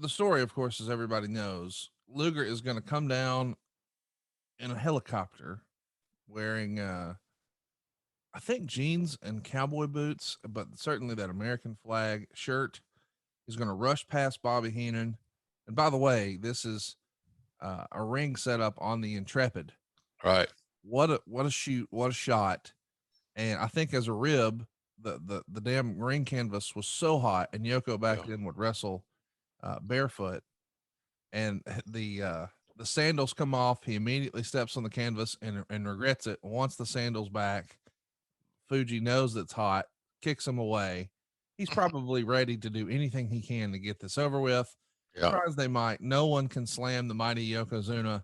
the story, of course, as everybody knows, Luger is going to come down in a helicopter wearing, I think, jeans and cowboy boots, but certainly that American flag shirt. He's going to rush past Bobby Heenan. And by the way, this is a ring set up on the Intrepid. Right. What a shoot! What a shot! And I think as a rib, the damn ring canvas was so hot, and Yoko back Yeah. then would wrestle barefoot, and the sandals come off. He immediately steps on the canvas and regrets it. Once the sandals back, Fuji knows it's hot, kicks him away. He's probably ready to do anything he can to get this over with. Yeah. Try as they might, no one can slam the mighty Yokozuna.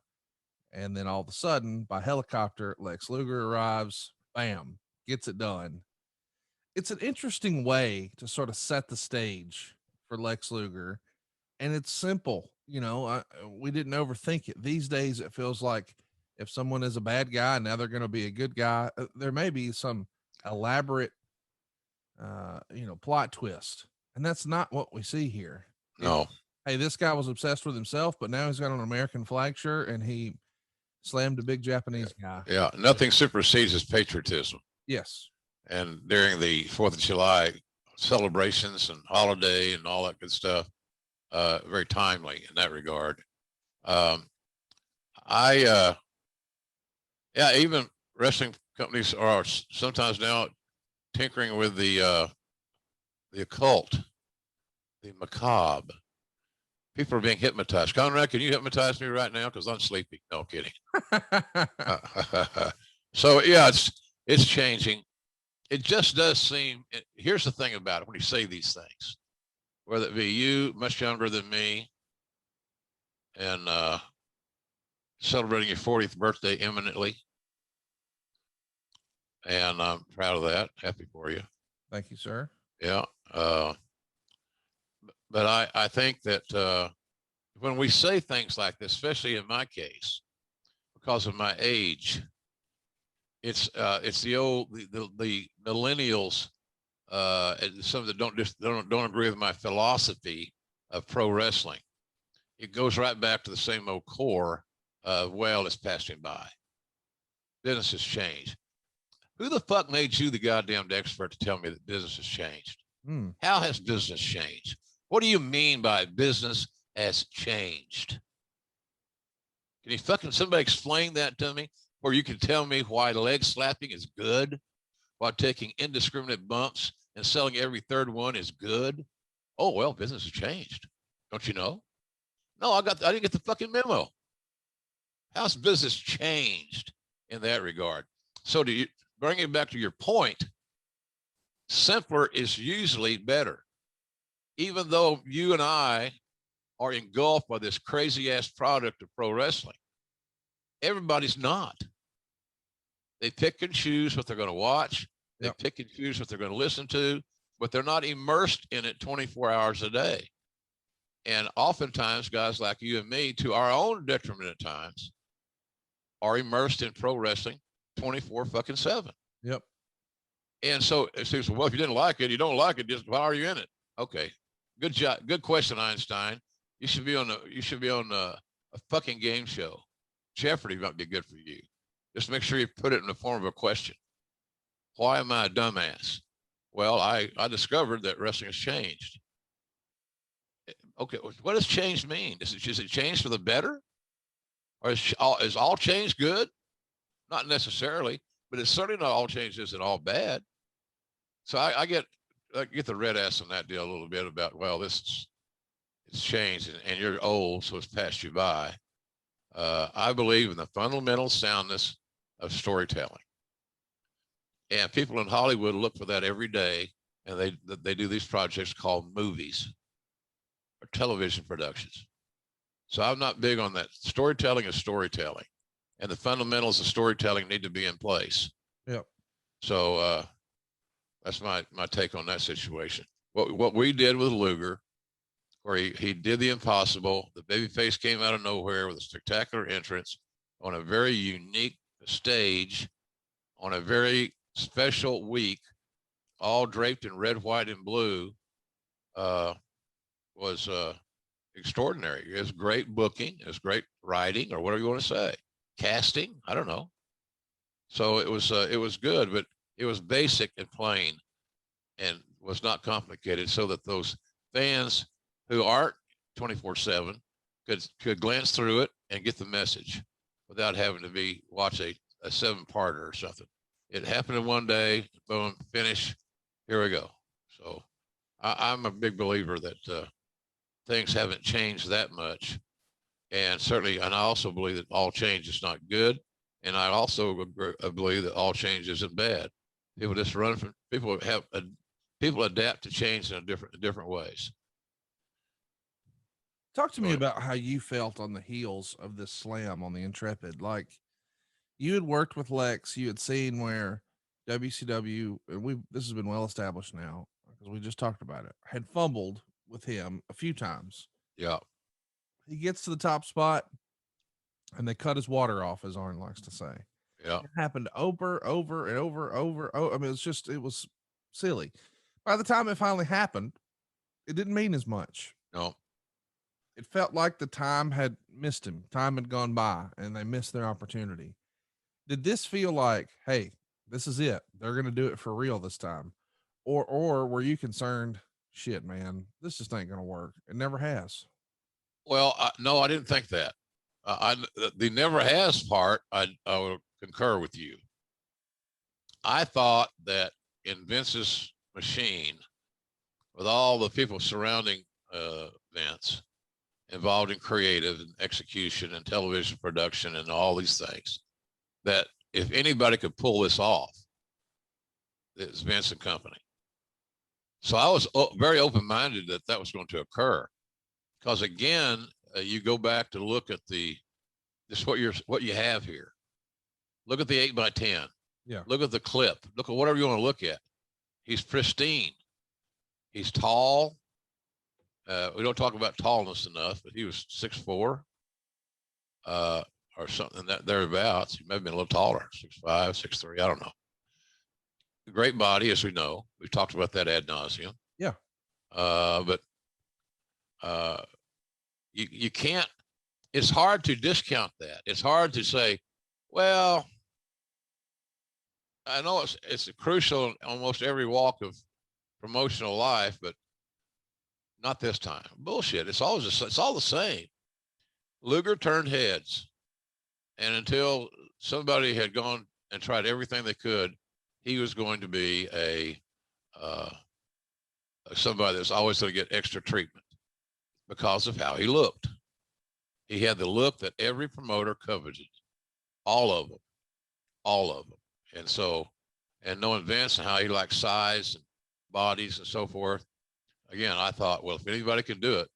And then all of a sudden, by helicopter, Lex Luger arrives, bam, gets it done. It's an interesting way to sort of set the stage for Lex Luger, and it's simple. We didn't overthink it. These days, it feels like if someone is a bad guy, now they're going to be a good guy. There may be some elaborate, plot twist, and that's not what we see here. It's, No. hey, this guy was obsessed with himself, but now he's got an American flag shirt, and he slammed a big Japanese guy. Yeah. Nothing supersedes his patriotism. Yes. And during the 4th of July celebrations and holiday and all that good stuff, very timely in that regard. Yeah, even wrestling companies are sometimes now tinkering with the occult, the macabre. People are being hypnotized. Conrad, can you hypnotize me right now? Because I'm sleepy. No kidding. So yeah, it's changing. It just does seem. Here's the thing about it: when you say these things, whether it be you, much younger than me, and celebrating your 40th birthday imminently, and I'm proud of that. Happy for you. Thank you, sir. Yeah. But I think that when we say things like this, especially in my case, because of my age, it's the millennials, some that don't agree with my philosophy of pro wrestling. It goes right back to the same old core of, well, it's passing by. Business has changed. Who the fuck made you the goddamn expert to tell me that business has changed? How has business changed? What do you mean by business has changed? Can you fucking somebody explain that to me? Or you can tell me why leg slapping is good, while taking indiscriminate bumps and selling every third one is good? Oh, well, business has changed. Don't you know? No, I didn't get the fucking memo. How's business changed in that regard? So do you bring it back to your point? Simpler is usually better. Even though you and I are engulfed by this crazy ass product of pro wrestling, everybody's not. They pick and choose what they're going to watch. They pick and choose what they're going to listen to, but they're not immersed in it 24 hours a day. And oftentimes, guys like you and me, to our own detriment at times, are immersed in pro wrestling 24/7. Yep. And so it says, well, if you didn't like it, you don't like it. Just why are you in it? Okay, good job, good question, Einstein. You should be on a fucking game show. Jeopardy might be good for you. Just make sure you put it in the form of a question. Why am I a dumbass? Well, I discovered that wrestling has changed. Okay, what does change mean? Is it change for the better? Or is all change good? Not necessarily, but it's certainly not all change isn't all bad. So I get the red ass on that deal a little bit about, well, it's changed and you're old, so it's passed you by. I believe in the fundamental soundness of storytelling. And people in Hollywood look for that every day, and they do these projects called movies or television productions. So I'm not big on that. Storytelling is storytelling, and the fundamentals of storytelling need to be in place. Yep. So that's my take on that situation. What we did with Luger, where he did the impossible, the babyface came out of nowhere with a spectacular entrance on a very unique stage on a very special week, all draped in red, white, and blue, was extraordinary. It was great booking. It was great writing, or whatever you want to say. Casting, I don't know. So it was good, but it was basic and plain, and was not complicated, so that those fans who aren't 24/7 could glance through it and get the message without having to watch a 7-parter or something. It happened in one day, boom, finish, here we go. So I'm a big believer that things haven't changed that much, and I also believe that all change is not good, and I also believe that all change isn't bad. People just run from people adapt to change in different ways. Talk to me about how you felt on the heels of this slam on the Intrepid. Like, you had worked with Lex, you had seen where WCW, and this has been well established now because we just talked about it, had fumbled with him a few times. Yeah. He gets to the top spot and they cut his water off, as Arn likes to say. Yeah. It happened over. I mean, it was silly. By the time it finally happened, it didn't mean as much. No. It felt like the time had missed him. Time had gone by and they missed their opportunity. Did this feel like, hey, this is it? They're going to do it for real this time? Or were you concerned, shit, man, this just ain't going to work? It never has. Well, no, I didn't think that. The never has part, I will concur with you. I thought that in Vince's machine, with all the people surrounding Vince, involved in creative and execution and television production and all these things, that if anybody could pull this off, it's Vince and company. So I was very open-minded that was going to occur, because again, you go back to look at what you have here. Look at the 8x10. Yeah. Look at the clip. Look at whatever you want to look at. He's pristine. He's tall. We don't talk about tallness enough, but he was 6'4", or something thereabouts. He may have been a little taller, 6'5", 6'3", I don't know. Great body, as we know. We've talked about that ad nauseum. Yeah. But you can't. It's hard to discount that. It's hard to say, well, I know it's crucial in almost every walk of promotional life, but not this time. Bullshit. It's all the same. Luger turned heads, and until somebody had gone and tried everything they could, he was going to be somebody that's always going to get extra treatment because of how he looked. He had the look that every promoter coveted, all of them. And so, and knowing Vince and how he likes size and bodies and so forth, again, I thought, well, if anybody can do it,